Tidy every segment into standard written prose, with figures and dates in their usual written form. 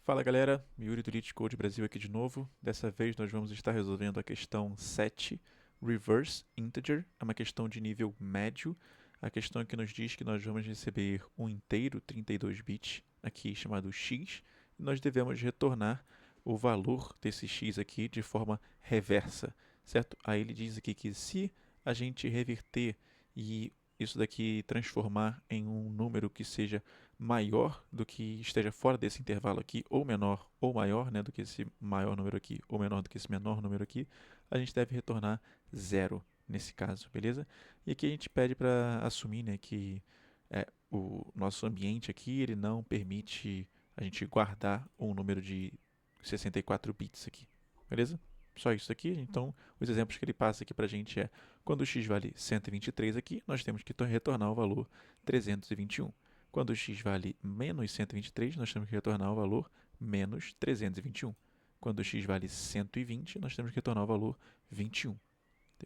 Fala galera, Yuri do LeetCode Brasil aqui de novo. Dessa vez nós vamos estar resolvendo a questão 7, Reverse Integer, é uma questão de nível médio. A questão aqui nos diz que nós vamos receber um inteiro 32 bits, aqui chamado x, e nós devemos retornar o valor desse x aqui de forma reversa, certo? Aí ele diz aqui que se a gente reverter e isso daqui transformar em um número que seja maior do que esteja fora desse intervalo aqui, ou menor ou maior, né, do que esse maior número aqui, ou menor do que esse menor número aqui, a gente deve retornar zero nesse caso, beleza? E aqui a gente pede para assumir, né, que o nosso ambiente aqui ele não permite a gente guardar um número de 64 bits aqui, beleza? Só isso aqui, então os exemplos que ele passa aqui para a gente é quando x vale 123 aqui, nós temos que retornar o valor 321. Quando x vale menos 123, nós temos que retornar o valor menos 321. Quando x vale 120, nós temos que retornar o valor 21.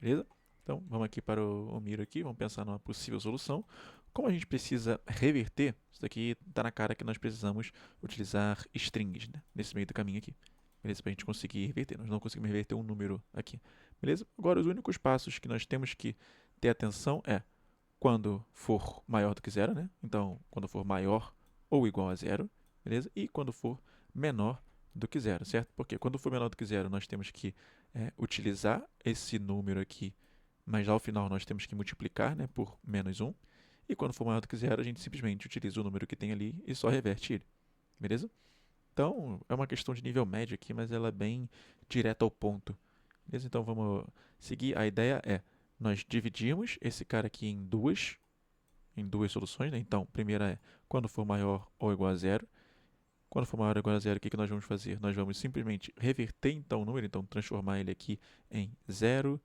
Beleza? Então, vamos aqui para o Miro aqui, vamos pensar numa possível solução. Como a gente precisa reverter, isso daqui está na cara que nós precisamos utilizar strings, né, nesse meio do caminho aqui. Beleza? Para a gente conseguir reverter. Nós não conseguimos reverter um número aqui. Beleza? Agora, os únicos passos que nós temos que ter atenção é quando for maior do que zero, né? Então, quando for maior ou igual a zero, beleza? E quando for menor do que zero, certo? Porque quando for menor do que zero, nós temos que utilizar esse número aqui, mas ao final nós temos que multiplicar, né, por menos 1. E quando for maior do que zero, a gente simplesmente utiliza o número que tem ali e só reverte ele, beleza? Então, é uma questão de nível médio aqui, mas ela é bem direta ao ponto. Beleza? Então, vamos seguir. A ideia é, nós dividimos esse cara aqui em duas soluções, né? Então, a primeira é, quando for maior ou igual a zero. Quando for maior ou igual a zero, o que nós vamos fazer? Nós vamos simplesmente reverter, então, o número, então, transformar ele aqui em 0,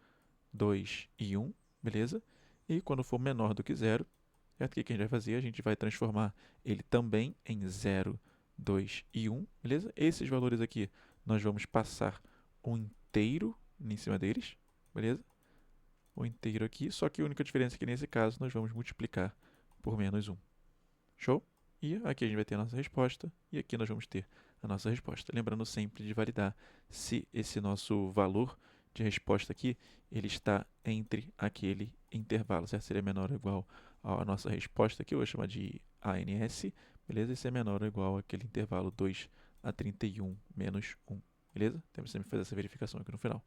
2 e 1, beleza? E quando for menor do que zero, certo? O que a gente vai fazer? A gente vai transformar ele também em 0, 2 e 1, beleza? Esses valores aqui nós vamos passar um inteiro em cima deles, beleza? O inteiro aqui, só que a única diferença é que nesse caso nós vamos multiplicar por menos 1. Show? E aqui a gente vai ter a nossa resposta e aqui nós vamos ter a nossa resposta. Lembrando sempre de validar se esse nosso valor de resposta aqui ele está entre aquele intervalo, certo? Se ele é menor ou igual à nossa resposta aqui, eu vou chamar de ANS, beleza? E se é menor ou igual àquele intervalo 2 a 31 menos 1, beleza? Temos sempre que fazer essa verificação aqui no final.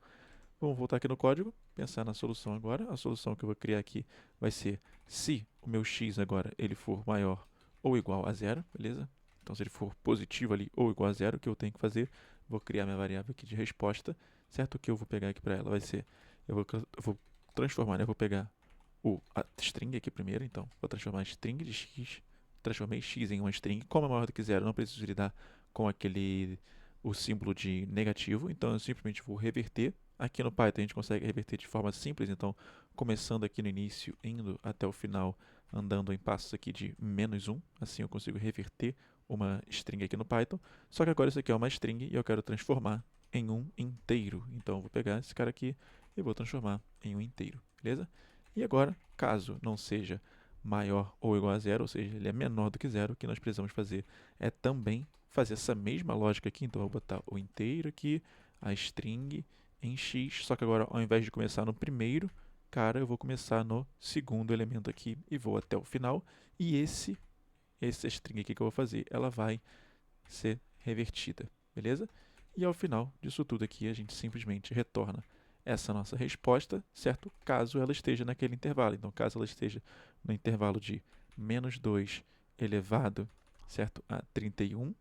Vamos voltar aqui no código, pensar na solução agora. A solução que eu vou criar aqui vai ser se o meu x agora ele for maior ou igual a zero, beleza? Então, se ele for positivo ali ou igual a zero, o que eu tenho que fazer? Vou criar minha variável aqui de resposta, certo? O que eu vou pegar aqui para ela vai ser, eu vou transformar, né? Eu vou pegar a string aqui primeiro, então vou transformar a string de x, transformei x em uma string, como é maior do que zero, não preciso lidar com o símbolo de negativo, então eu simplesmente vou reverter. Aqui no Python a gente consegue reverter de forma simples, então começando aqui no início, indo até o final, andando em passos aqui de menos 1, assim eu consigo reverter uma string aqui no Python, só que agora isso aqui é uma string e eu quero transformar em um inteiro, então eu vou pegar esse cara aqui e vou transformar em um inteiro, beleza? E agora, caso não seja maior ou igual a zero, ou seja, ele é menor do que zero, o que nós precisamos fazer é também fazer essa mesma lógica aqui, então eu vou botar o inteiro aqui, a string em x, só que agora ao invés de começar no primeiro cara, eu vou começar no segundo elemento aqui e vou até o final, e essa string aqui que eu vou fazer, ela vai ser revertida, beleza? E ao final disso tudo aqui, a gente simplesmente retorna essa nossa resposta, certo? Caso ela esteja naquele intervalo. Então, caso ela esteja no intervalo de menos 2 elevado, certo, a 31,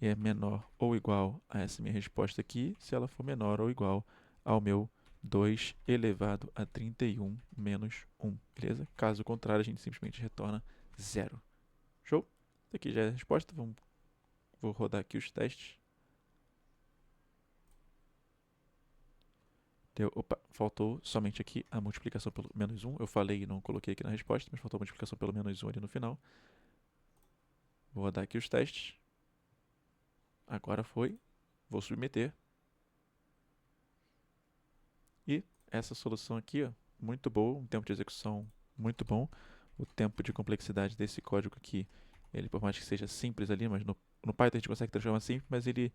e é menor ou igual a essa minha resposta aqui, se ela for menor ou igual ao meu 2 elevado a 31 menos 1, beleza? Caso contrário, a gente simplesmente retorna zero. Show? Isso aqui já é a resposta. Vou rodar aqui os testes. Opa, faltou somente aqui a multiplicação pelo menos 1. Eu falei e não coloquei aqui na resposta, mas faltou a multiplicação pelo menos 1 ali no final. Vou rodar aqui os testes. Agora foi. Vou submeter. E essa solução aqui, ó, muito boa, um tempo de execução muito bom. O tempo de complexidade desse código aqui, ele por mais que seja simples ali, mas no no Python a gente consegue transformar simples, mas ele,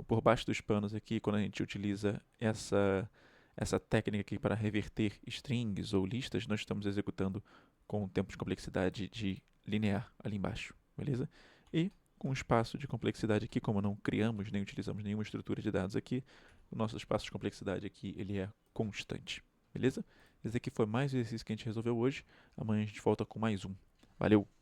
por baixo dos panos aqui, quando a gente utiliza essa técnica aqui para reverter strings ou listas, nós estamos executando com um tempo de complexidade de linear ali embaixo, beleza? E com o espaço de complexidade aqui, como não criamos nem utilizamos nenhuma estrutura de dados aqui, o nosso espaço de complexidade aqui ele é constante, beleza? Esse aqui foi mais um exercício que a gente resolveu hoje. Amanhã a gente volta com mais um. Valeu!